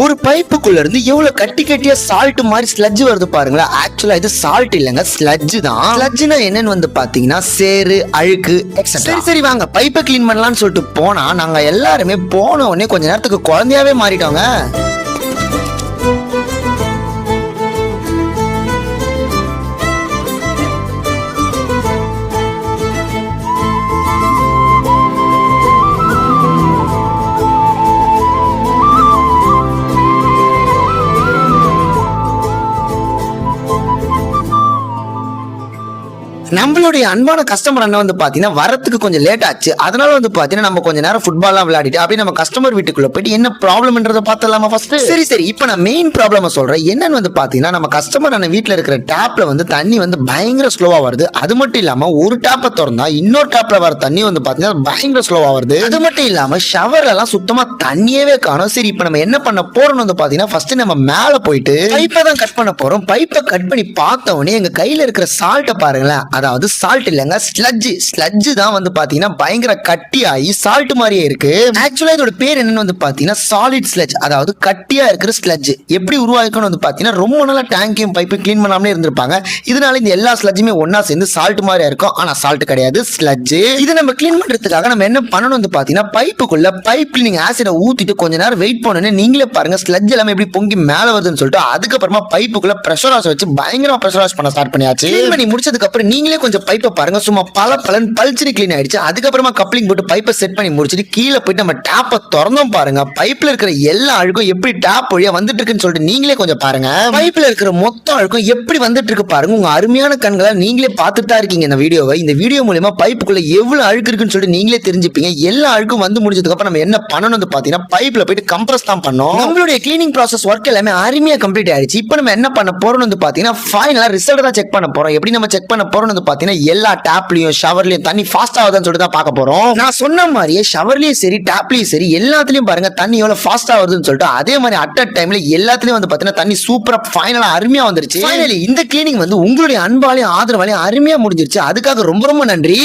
ஒரு பைப்புக்குள்ள இருந்து எவ்வளவு கட்டி கட்டியா சால்ட் மாதிரி ஸ்லட்ஜ் வருது பாருங்களா. ஆக்சுவலா இது சால்ட் இல்லங்க, ஸ்லட்ஜ் தான். ஸ்லட்ஜ்னா என்னன்னு வந்து பாத்தீங்கன்னா சேறு, அழுக்கு எக்ஸெட்ரா. சரி சரி வாங்க பைப்பை கிளீன் பண்ணலாம்னு சொல்லிட்டு போனா நாங்க எல்லாருமே போன உடனே கொஞ்ச நேரத்துக்கு குழந்தையாவே மாறிட்டோங்க. நம்மளுடைய அன்பான கஸ்டமர் அண்ணன் வந்து பாத்தீங்கன்னா வரத்துக்கு கொஞ்சம் லேட் ஆச்சு. அதனால வந்து பாத்தீங்கன்னா நம்ம கொஞ்ச நேரம் ஃபுட்பால்லாம் விளையாடிட்டு அப்படியே நம்ம கஸ்டமர் வீட்டுக்குள்ள போயிட்டு என்ன ப்ராப்ளம்ன்றத பார்த்தலாமா ஃபர்ஸ்ட். சரி சரி இப்போ நான் மெயின் ப்ராப்ளம் சொல்றேன். என்னன்னு வந்து பாத்தீங்கன்னா நம்ம கஸ்டமர் அண்ணன் வீட்டுல இருக்கிற டேப்ல வந்து தண்ணி வந்து பயங்கர ஸ்லோவா வருது. அது மட்டும் இல்லாம ஒரு டேப்பை திறந்தா இன்னொரு டேப்ல வர தண்ணி வந்து பாத்தீங்கன்னா பயங்கர ஸ்லோவா வருது. அது மட்டும் இல்லாம ஷவர்ல எல்லாம் சுத்தமா தண்ணியவே காணும். சரி இப்போ நம்ம என்ன பண்ண போறோம்னு வந்து பாத்தீங்கன்னா ஃபர்ஸ்ட் நம்ம மேல போயிட்டு பைப்பை தான் கட் பண்ண போறோம். பைப்பை கட் பண்ணி பார்த்த உடனே எங்க கையில இருக்கிற சால்ட்டை பாருங்களேன். அதாவது சால்ட் இல்லங்க, ஸ்லட்ஜ் தான் வந்து பாத்தீங்கன்னா பயங்கர கட்டியாகி சால்ட் மாதிரியே இருக்கு. ஆக்சுவலா இதோட பேர் என்னன்னு வந்து பாத்தீங்கன்னா சாலிட் ஸ்லட்ஜ், அதாவது கட்டியா இருக்கிற ஸ்லட்ஜ். எப்படி உருவாக்குன்னு வந்து பாத்தீங்கன்னா ரொம்ப நாளா டேங்கையும் பைப்பை கிளீன் பண்ணாமலே இருந்திருப்பாங்க. இதனால இந்த எல்லா ஸ்லட்ஜுமே ஒன்னா சேர்ந்து சால்ட் மாதிரியா இருக்கும். ஆனா சால்ட் கிடையாது, ஸ்லட்ஜ். இது நம்ம கிளீன் பண்றதுக்காக நம்ம என்ன பண்ணணும் வந்து பாத்தீங்கன்னா பைப்புக்குள்ள பைப் கிளீனிங் ஆசிட ஊத்திட்டு கொஞ்ச நேரம் வெயிட் பண்ணணும். நீங்களே பாருங்க ஸ்லட்ஜ் எல்லாமே எப்படி பொங்கி மேல வருதுன்னு சொல்லிட்டு அதுக்கப்புறமா பைப்புக்குள்ள பிரஷர் வாஷ் வச்சு பயங்கரமா பிரஷர் வாஷ் பண்ண ஸ்டார்ட் பண்ணியாச்சு. கிளீன் பண்ணி முடிச்சதுக்கு அப்புறம் நீங்களே கொஞ்சம் பைப்பை பாருங்க சும்மா பலன் பல்ச்சரி கிளீன் ஆயிடுச்சு. அதுக்கப்புறமா கப்ளிங் போட்டு பைப்பை செட் பண்ணி முடிச்சிட்டு கீழே போயிட்டு நம்ம டேப்பை திறந்தோம் பாருங்க. பைப்ல இருக்கிற எல்லா அழுக்கும் எப்படி டேப் வழியா வந்துட்டு இருக்குன்னு சொல்லிட்டு நீங்களே கொஞ்சம் பாருங்க. பைப்ல இருக்கிற மொத்த அழுக்கும் எப்படி வந்துட்டு இருக்கு பாருங்க. உங்க அருமையான கண்களை நீங்களே பார்த்துட்டு தான் இருக்கீங்க இந்த வீடியோவை. இந்த வீடியோ மூலமா பைப்புக்குள்ள எவ்வளவு அழுக்கு இருக்குன்னு சொல்லிட்டு நீங்களே தெரிஞ்சுப்பீங்க. எல்லா அழுக்கும் வந்து முடிஞ்சதுக்கு அப்புறம் நம்ம என்ன பண்ணணும் பாத்தீங்கன்னா பைப்ல போயிட்டு கம்ப்ரஸ் தான் பண்ணோம். நம்மளுடைய கிளீனிங் ப்ராசஸ் ஒர்க் எல்லாமே அருமையா கம்ப்ளீட் ஆயிடுச்சு. இப்போ நம்ம என்ன பண்ண போறோம் வந்து பாத்தீங்கன்னா ஃபைனலா ரிசல்ட் தான் செக் பண்ண போறோம். எப்படி நம்ம செக் பண்ண போறோம் வந்து பாத்தீங்கன்னா எல்லா டேப்லயும் ஷவர்லயும் தண்ணி ஃபாஸ்ட் ஆகுதுன்னு சொல்லிட்டு தான் பார்க்க போறோம். நான் சொன்ன மாதிரியே ஷவர்லயும் சரி டேப்லயும் சரி எல்லாத்துலயும் பாருங்க தண்ணி எவ்வளவு ஃபாஸ்டா வருதுன்னு சொல்லிட்டு அதே மாதிரி அட் அ டைம்ல எல்லாத்துலயும் வந்து பாத்தீங்கன்னா தண்ணி சூப்பரா ஃபைனலா அருமையா வந்துருச்சு. ஃபைனலி இந்த கிளீனிங் வந்து உங்களுடைய அன்பாலையும் ஆதரவாலையும் அருமையா முடிஞ்சிருச்சு. அதுக்காக ரொம்ப ரொம்ப நன்றி.